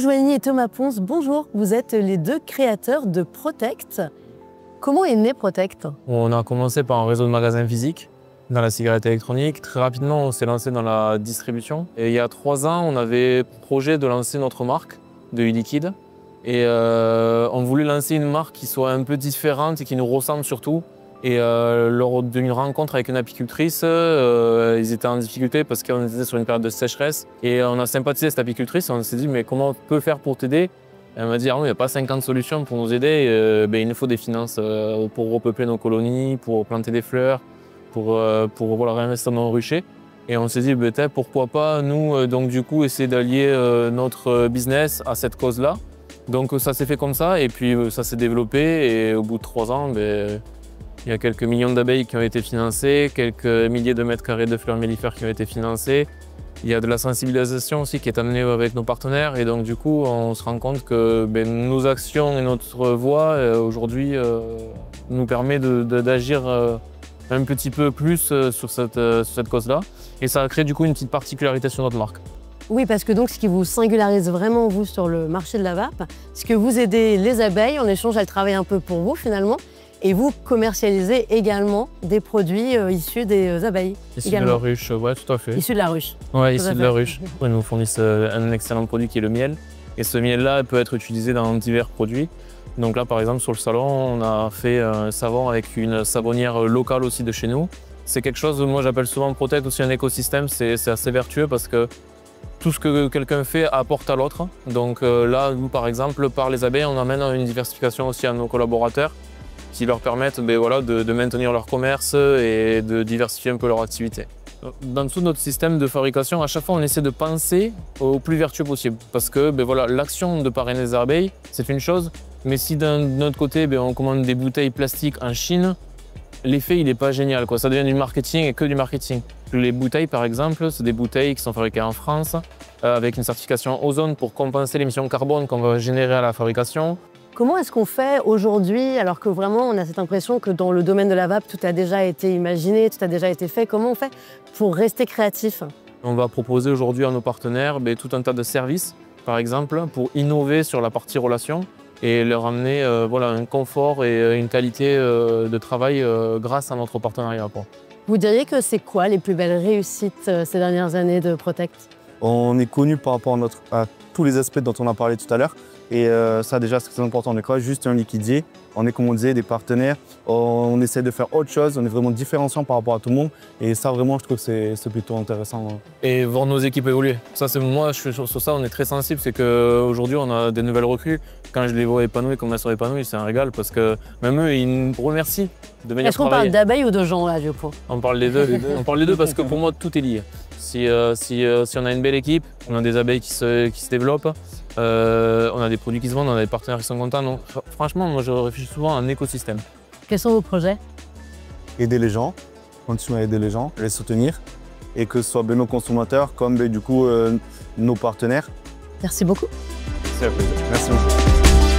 Bruno Joigny et Thomas Ponce, bonjour. Vous êtes les deux créateurs de Protect. Comment est né Protect? On a commencé par un réseau de magasins physiques dans la cigarette électronique. Très rapidement, on s'est lancé dans la distribution. Et il y a 3 ans, on avait projet de lancer notre marque de e-liquide. Et on voulait lancer une marque qui soit un peu différente et qui nous ressemble surtout. Et lors d'une rencontre avec une apicultrice, ils étaient en difficulté parce qu'on était sur une période de sécheresse. Et on a sympathisé avec cette apicultrice et on s'est dit mais comment on peut faire pour t'aider? Elle m'a dit ah non, il n'y a pas 50 solutions pour nous aider, il nous faut des finances pour repeupler nos colonies, pour planter des fleurs, pour voilà, réinvestir dans nos ruchers. Et on s'est dit peut-être pourquoi pas nous donc du coup essayer d'allier notre business à cette cause-là. Donc ça s'est fait comme ça et puis ça s'est développé et au bout de 3 ans, il y a quelques millions d'abeilles qui ont été financées, quelques milliers de mètres carrés de fleurs mellifères qui ont été financés. Il y a de la sensibilisation aussi qui est amenée avec nos partenaires et donc du coup on se rend compte que nos actions et notre voix aujourd'hui nous permet d'agir un petit peu plus sur cette cause-là. Et ça a créé du coup une petite particularité sur notre marque. Oui, parce que donc ce qui vous singularise vraiment vous sur le marché de la vape, c'est que vous aidez les abeilles, en échange elles travaillent un peu pour vous finalement. Et vous commercialisez également des produits issus des abeilles. Issus de la ruche, oui, tout à fait. Issus de la ruche. Oui, issus de la ruche. Ils nous fournissent un excellent produit qui est le miel. Et ce miel-là peut être utilisé dans divers produits. Donc là, par exemple, sur le salon, on a fait un savon avec une savonnière locale aussi de chez nous. C'est quelque chose, moi j'appelle souvent Protect aussi un écosystème, c'est assez vertueux parce que tout ce que quelqu'un fait apporte à l'autre. Donc là, nous par exemple, par les abeilles, on amène une diversification aussi à nos collaborateurs, qui leur permettent de maintenir leur commerce et de diversifier un peu leur activité. Dans tout notre système de fabrication, à chaque fois, on essaie de penser au plus vertueux possible. Parce que l'action de parrainer les abeilles, c'est une chose, mais si d'un autre côté, on commande des bouteilles plastiques en Chine, l'effet, il n'est pas génial, quoi. Ça devient du marketing et que du marketing. Les bouteilles, par exemple, c'est des bouteilles qui sont fabriquées en France, avec une certification ozone pour compenser l'émission carbone qu'on va générer à la fabrication. Comment est-ce qu'on fait aujourd'hui, alors que vraiment on a cette impression que dans le domaine de la vape, tout a déjà été imaginé, tout a déjà été fait, comment on fait pour rester créatif? On va proposer aujourd'hui à nos partenaires tout un tas de services, par exemple, pour innover sur la partie relation et leur amener un confort et une qualité de travail grâce à notre partenariat. Vous diriez que c'est quoi les plus belles réussites ces dernières années de Protect? On est connu par rapport à tous les aspects dont on a parlé tout à l'heure. Et ça déjà c'est très important, on n'est pas juste un liquidier, on est comme on disait des partenaires, on essaie de faire autre chose, on est vraiment différenciant par rapport à tout le monde et ça vraiment je trouve que c'est plutôt intéressant. Et voir nos équipes évoluer, ça c'est moi je suis sur ça, on est très sensible, c'est qu'aujourd'hui on a des nouvelles recrues, quand je les vois épanouies comme elles sont épanouies c'est un régal parce que même eux ils nous remercient de venir travailler. Est-ce qu'on parle d'abeilles ou de gens là du coup? On parle des deux, on parle des deux parce que pour moi tout est lié. Si on a une belle équipe, on a des abeilles qui se développent, on a des produits qui se vendent, on a des partenaires qui sont contents. Donc, franchement, moi je réfléchis souvent à un écosystème. Quels sont vos projets? Aider les gens, continuer à aider les gens, les soutenir et que ce soit nos consommateurs comme du coup nos partenaires. Merci beaucoup. C'est un plaisir. Merci beaucoup.